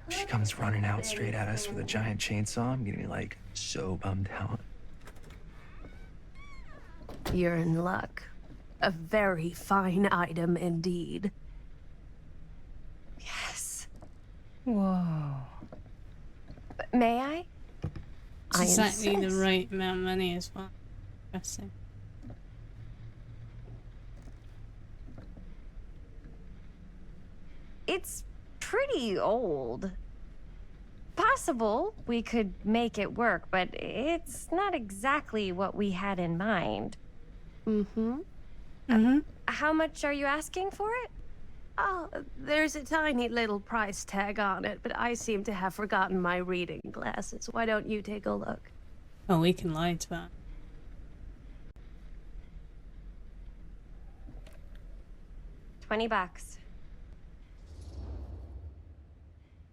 She comes running out straight at us with a giant chainsaw. I'm gonna be like so bummed out. You're in luck. A very fine item indeed. Yes. Whoa. May I? It's exactly the insist. right amount of money as well. Interesting. It's pretty old. Possible we could make it work, but it's not exactly what we had in mind. How much are you asking for it? Oh, there's a tiny little price tag on it, but I seem to have forgotten my reading glasses. Why don't you take a look? Oh, we can lie to that. $20.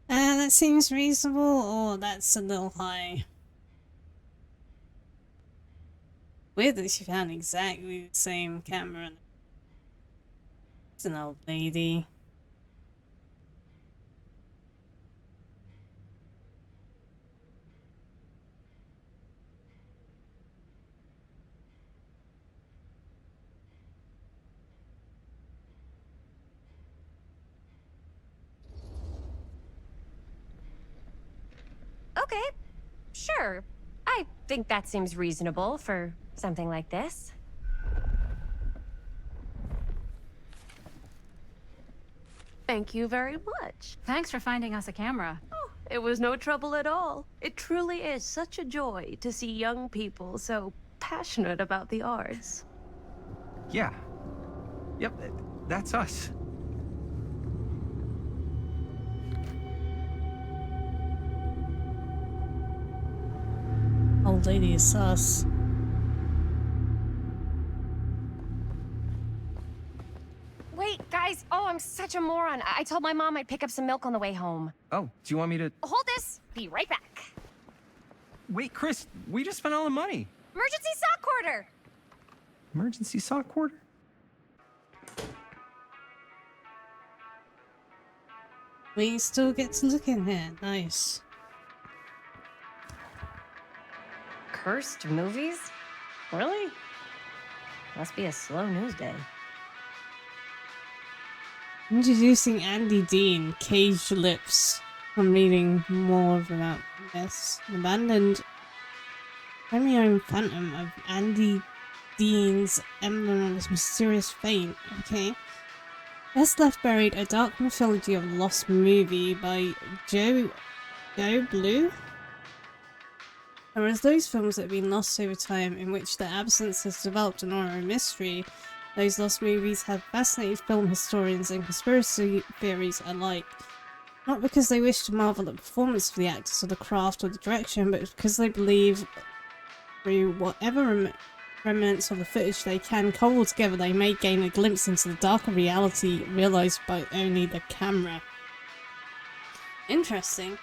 That seems reasonable, or that's a little high. Weird that she found exactly the same camera. It's an old lady. Okay, sure. I think that seems reasonable for something like this. Thank you very much. Thanks for finding us a camera. Oh, it was no trouble at all. It truly is such a joy to see young people so passionate about the arts. Yeah. Yep, that's us. Old lady is sus. Wait, guys. Oh, I'm such a moron. I told my mom I'd pick up some milk on the way home. Oh, do you want me to... Hold this. Be right back. Wait, Chris, we just spent all the money. Emergency sock quarter. Emergency sock quarter? We still get to look in here. Nice. Cursed movies? Really? Must be a slow news day. Introducing Andy Dean, Caged Lips. I'm reading more about this. Abandoned Premium Phantom of Andy Dean's emblem of his mysterious fate. Okay. Best Left Buried, a dark mythology of lost movie by Joe Blue. Whereas those films that have been lost over time, in which their absence has developed an aura of mystery, those lost movies have fascinated film historians and conspiracy theories alike. Not because they wish to marvel at the performance of the actors or the craft or the direction, but because they believe through whatever remnants of the footage they can cobble together, they may gain a glimpse into the darker reality realised by only the camera. Interesting.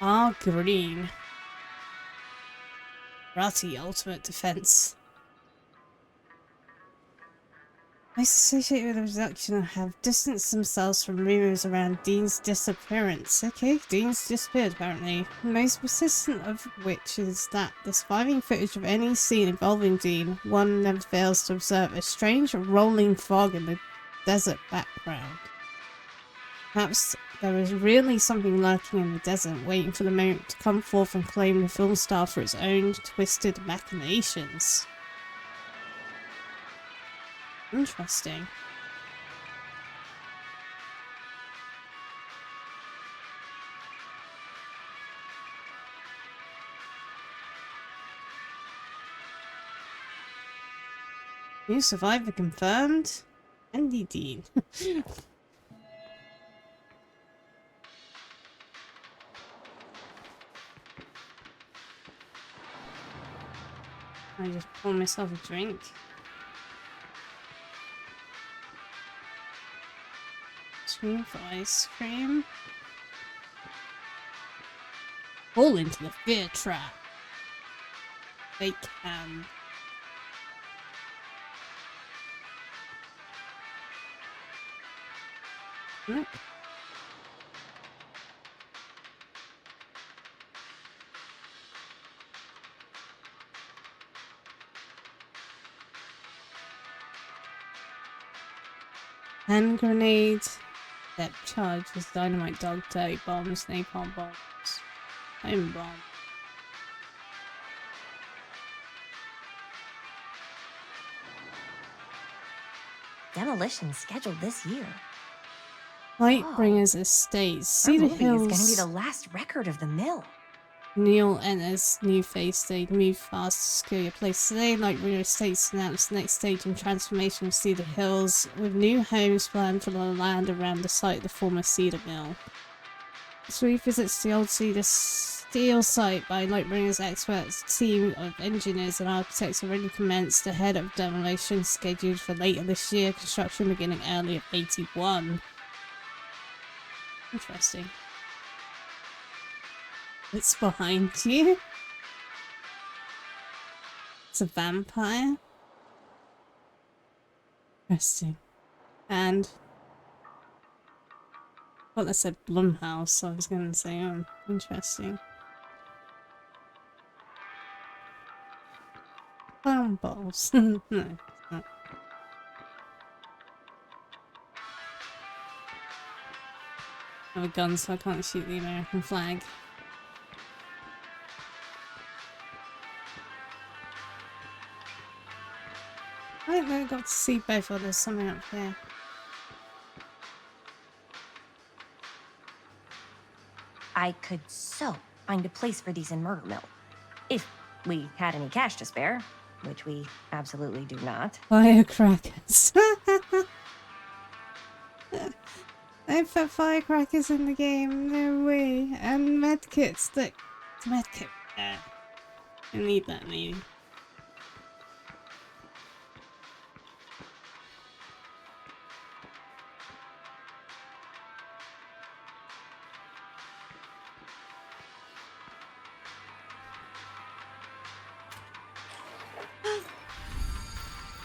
R. Green. Rati Ultimate Defense. Those associated with the abduction have distanced themselves from rumours around Dean's disappearance. Okay, Dean's disappeared apparently. The most persistent of which is that the surviving footage of any scene involving Dean, one never fails to observe a strange rolling fog in the desert background. Perhaps there is really something lurking in the desert, waiting for the moment to come forth and claim the film star for its own twisted machinations. Interesting. New survivor confirmed? Andy Dean. I just pour myself a drink. Scream for ice cream. Fall into the fear trap. They can. Nope. Hand grenades, depth charges, dynamite, dog tag bombs, napalm bombs, home bomb. Demolition scheduled this year. Lightbringers Estate, Our Cedar movie is going to be Hills. the last record of the mill. Neil enters new phase stage. Move fast to secure your place today. Lightbringer Estates announced next stage in transformation of Cedar Hills, with new homes planned for the land around the site of the former Cedar Mill. This revisits the old Cedar Steel site by Lightbringer's experts. Team of engineers and architects already commenced ahead of demolition scheduled for later this year. Construction beginning early of 81. Interesting. It's behind you. It's a vampire. Interesting. And well, I said Blumhouse, so I was gonna say, oh, interesting. Clown balls. No, it's not. I have a gun, so I can't shoot the American flag. I don't know, I got to see both of there's something up here. I could so find a place for these in Murder Mill. If we had any cash to spare, which we absolutely do not. Firecrackers. They put firecrackers in the game, no way. And medkits, look. It's a medkit. I need that maybe.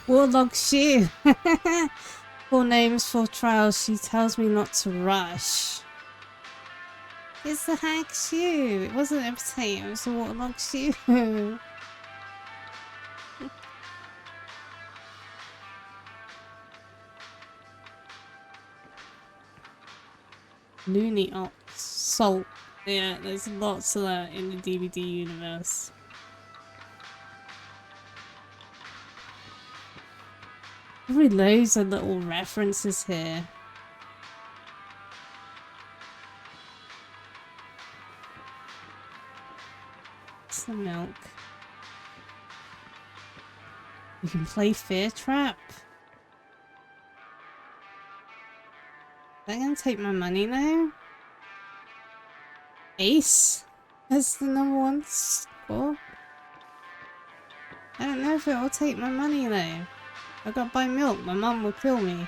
Warlock Shoe. 4 names, 4 trials. She tells me not to rush. It's the hack shoe. It wasn't a potato, it was a Warlock Shoe. Looney Ox. Salt. Yeah, there's lots of that in the DVD universe. Probably loads of little references here. It's the milk. You can play Fear Trap. They're gonna take my money now? Ace? That's the #1 score? I don't know if it will take my money though. I gotta buy milk, my mum will kill me.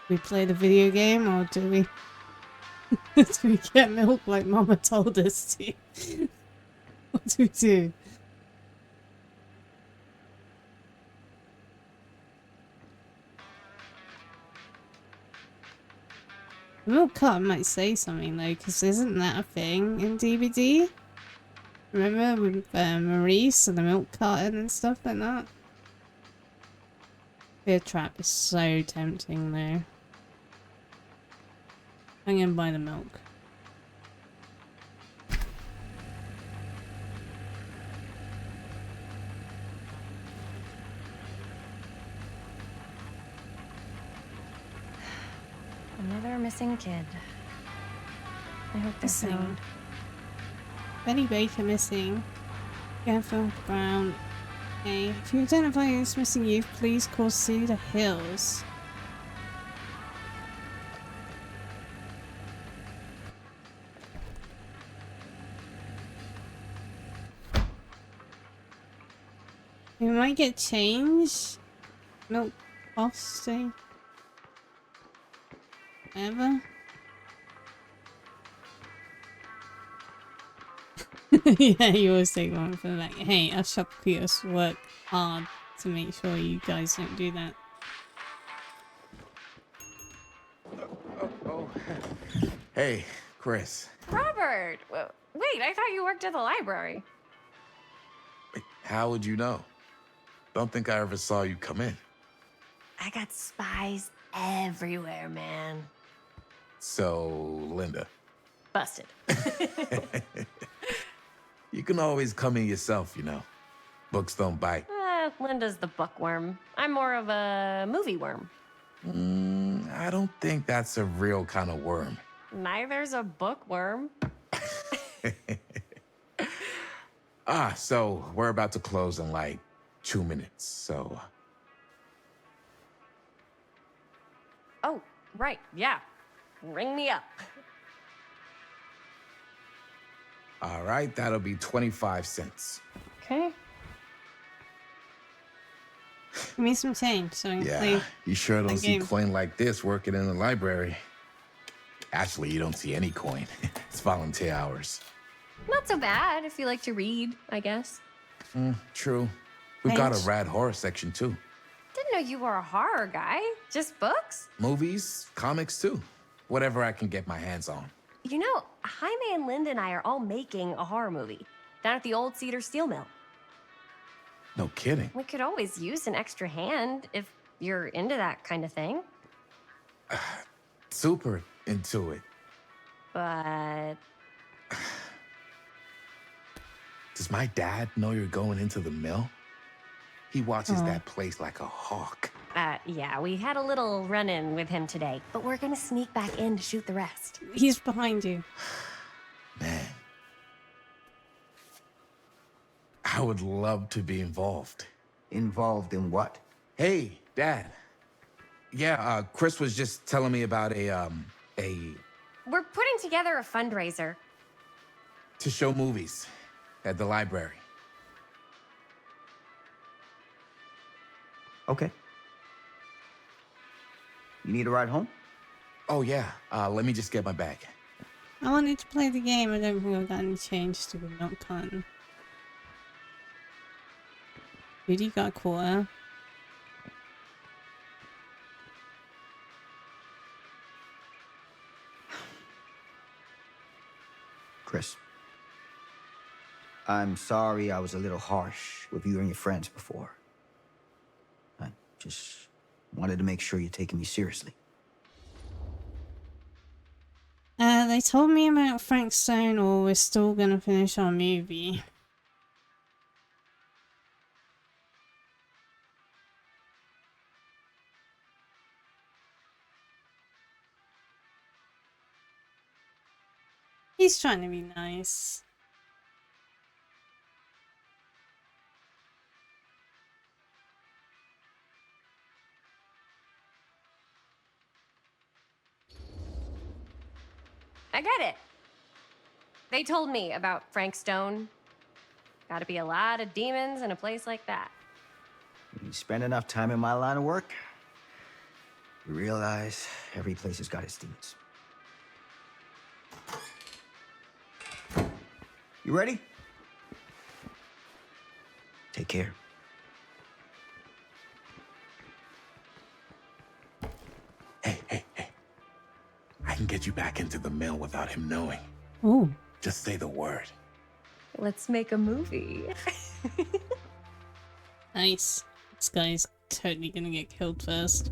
We play the video game or do we do we get milk like mama told us to? What do we do? The milk carton might say something though, because isn't that a thing in DVD? Remember with Maurice and the milk carton and stuff like that? Fear Trap is so tempting though. I'm gonna buy the milk. Another missing kid. I hope they're Missing. found. Benny Baker missing. Gavin Brown. Okay. If you identify as missing youth, please call Cedar Hills. We might get change. Milk costing. Whatever. Yeah, you always take one for the back. Hey, our shopkeepers work hard to make sure you guys don't do that. Oh. Hey, Chris. Robert! Wait, I thought you worked at the library. Wait, how would you know? Don't think I ever saw you come in. I got spies everywhere, man. So, Linda. Busted. You can always come in yourself, you know. Books don't bite. Linda's the bookworm. I'm more of a movie worm. I don't think that's a real kind of worm. Neither's a bookworm. So we're about to close in like 2 minutes, so... Oh, right, yeah. Ring me up. All right, that'll be 25 cents. Okay. Give me some change so I can Yeah, play. you sure don't the see game. coin like this working in the library. Actually, you don't see any coin. It's volunteer hours. Not so bad if you like to read, I guess. True. We've got a Thanks. rad horror section, too. Didn't know you were a horror guy. Just books? Movies, comics, too. Whatever I can get my hands on. You know, Jaime and Linda and I are all making a horror movie down at the old Cedar Steel Mill. No kidding. We could always use an extra hand if you're into that kind of thing. Super into it. But Does my dad know you're going into the mill? He watches Aw. that place like a hawk. yeah, we had a little run-in with him today, but we're gonna sneak back in to shoot the rest. He's behind you. Man. I would love to be involved. Involved in what? Hey, Dad. Yeah, Chris was just telling me about a We're putting together a fundraiser. to show movies at the library. Okay. You need a ride home? Oh, yeah. Let me just get my bag. I wanted to play the game. I don't think I've got any change to the milk carton. Judy got a quarter. Chris. I'm sorry I was a little harsh with you and your friends before. I just wanted to make sure you're taking me seriously. They told me about Frank Stone, or we're still gonna finish our movie. He's trying to be nice. I get it. They told me about Frank Stone. Gotta be a lot of demons in a place like that. When you spend enough time in my line of work, you realize every place has got its demons. You ready? Take care. Hey. I can get you back into the mill without him knowing. Oh, Just say the word. Let's make a movie. nice. This guy's totally gonna get killed first.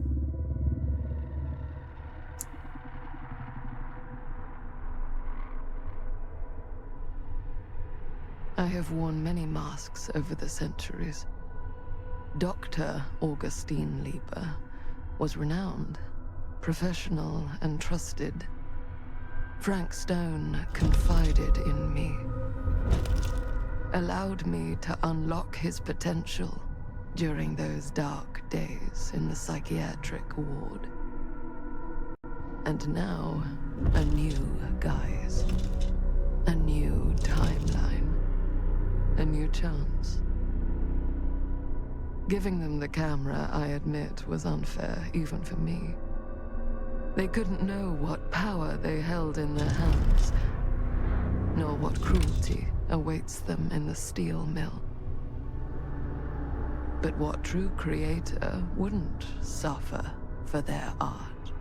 I have worn many masks over the centuries. Dr. Augustine Lieber was renowned, professional, and trusted. Frank Stone confided in me, allowed me to unlock his potential during those dark days in the psychiatric ward. And now, a new guise, a new timeline. A new chance. Giving them the camera, I admit, was unfair, even for me. They couldn't know what power they held in their hands, nor what cruelty awaits them in the steel mill. But what true creator wouldn't suffer for their art?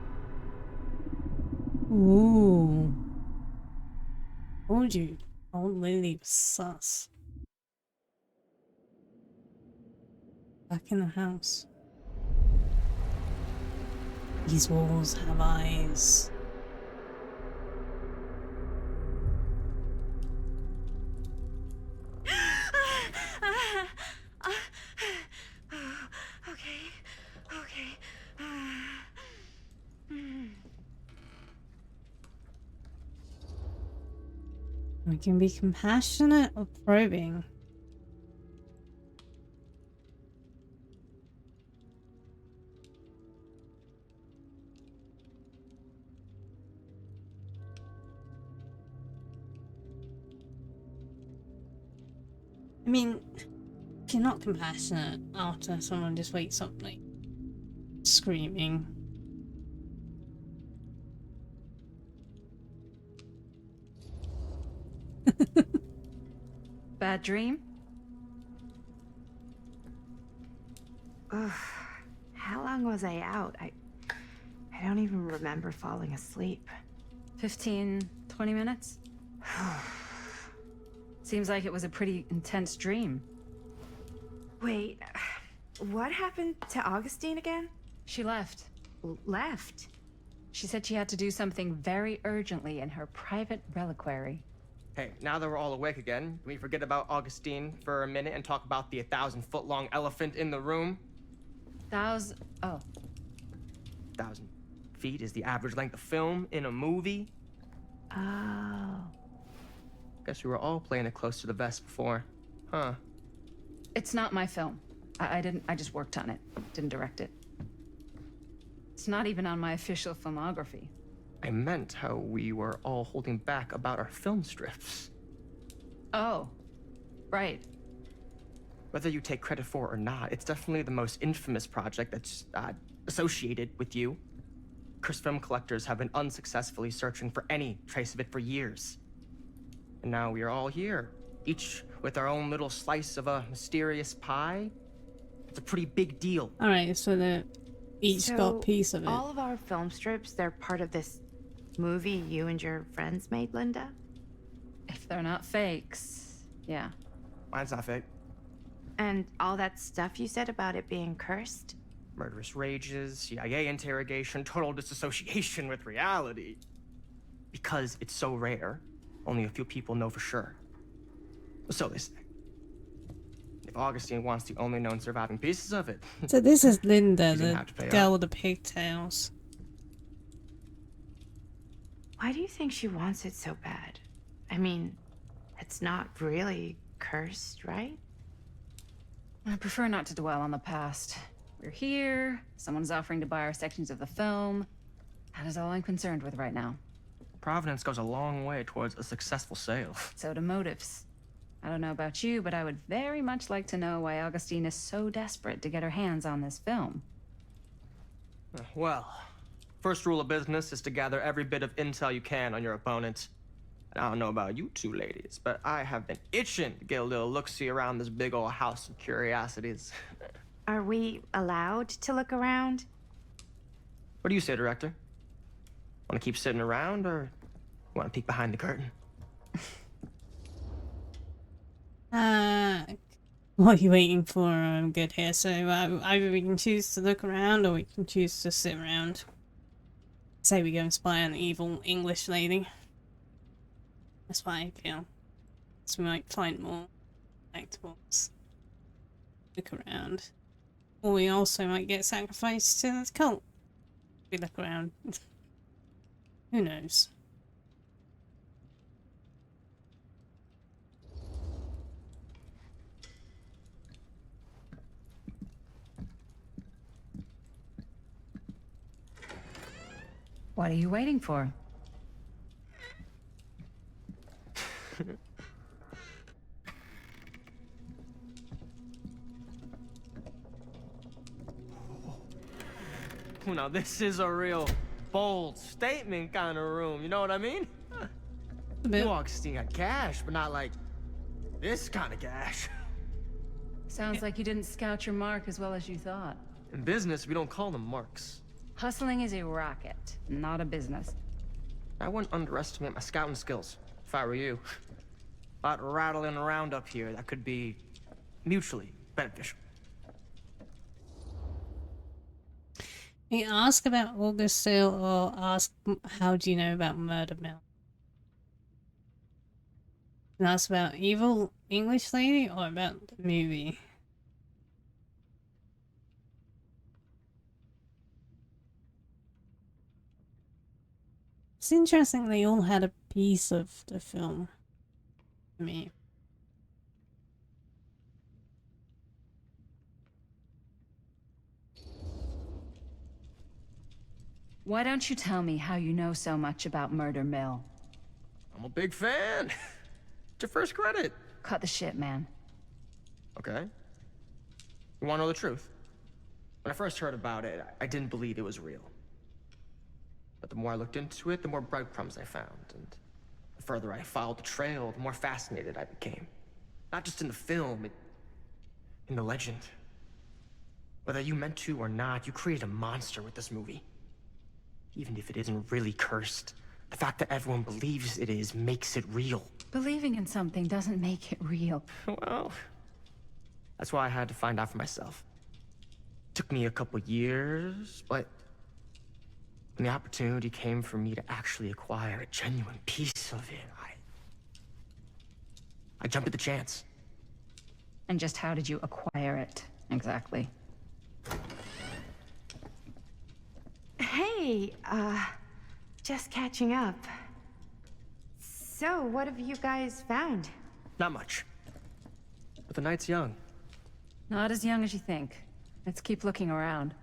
Ooh. Told you. Old Lily was sus. Back in the house. These walls have eyes. Okay. We can be compassionate or probing. I mean, if you're not compassionate after someone just wakes up like screaming. Bad dream? Ugh. How long was I out? I don't even remember falling asleep. 15, 20 minutes? Seems like it was a pretty intense dream. Wait, what happened to Augustine again? She left. Left? She said she had to do something very urgently in her private reliquary. Hey, now that we're all awake again, can we forget about Augustine for a minute and talk about the 1,000-foot-long elephant in the room? Oh. 1,000 feet is the average length of film in a movie. Oh. Guess we were all playing it close to the vest before, huh? It's not my film. I just worked on it. Didn't direct it. It's not even on my official filmography. I meant how we were all holding back about our film strips. Oh, right. Whether you take credit for it or not, it's definitely the most infamous project that's associated with you. Cursed film collectors have been unsuccessfully searching for any trace of it for years. And now we are all here, each with our own little slice of a mysterious pie. It's a pretty big deal. Alright, so they each got a piece of it. All of our film strips, they're part of this movie you and your friends made, Linda? If they're not fakes, yeah. Mine's not fake. And all that stuff you said about it being cursed? Murderous rages, CIA interrogation, total disassociation with reality. Because it's so rare, only a few people know for sure. So they say. If Augustine wants the only known surviving pieces of it, So this is Linda, He's gonna the have to pay girl up. with the pigtails. Why do you think she wants it so bad? I mean, it's not really cursed, right? I prefer not to dwell on the past. We're here, someone's offering to buy our sections of the film. That is all I'm concerned with right now. Providence goes a long way towards a successful sale. So do motives. I don't know about you, but I would very much like to know why Augustine is so desperate to get her hands on this film. Well, first rule of business is to gather every bit of intel you can on your opponent. And I don't know about you two ladies, but I have been itching to get a little look-see around this big old house of curiosities. Are we allowed to look around? What do you say, director? Want to keep sitting around, or want to peek behind the curtain? What are you waiting for? I'm good here. So either we can choose to look around or we can choose to sit around. Say we go and spy on the evil English lady. That's what I feel. So we might find more collectibles. Look around. Or we also might get sacrificed to the cult. We look around. Who knows? What are you waiting for? Well, now this is a real bold statement kind of room, you know what I mean? A bit. You Augustine got cash, but not like this kind of cash. Sounds like you didn't scout your mark as well as you thought. In business, we don't call them marks. Hustling is a racket, not a business. I wouldn't underestimate my scouting skills, if I were you. A lot rattling around up here that could be mutually beneficial. You ask about August Sale or ask how do you know about Murder Mill? And ask about Evil English Lady or about the movie? It's interesting they all had a piece of the film. I mean, Why don't you tell me how you know so much about Murder Mill? I'm a big fan. It's your first credit. Cut the shit, man. Okay. You want to know the truth? When I first heard about it, I didn't believe it was real. But the more I looked into it, the more breadcrumbs I found, and the further I followed the trail, the more fascinated I became. Not just in the film, in the legend. Whether you meant to or not, you created a monster with this movie. Even if it isn't really cursed, the fact that everyone believes it is makes it real. Believing in something doesn't make it real. Well, that's why I had to find out for myself. Took me a couple years, but when the opportunity came for me to actually acquire a genuine piece of it, I jumped at the chance. And just how did you acquire it, exactly? Hey, just catching up. So, what have you guys found? Not much. But the night's young. Not as young as you think. Let's keep looking around.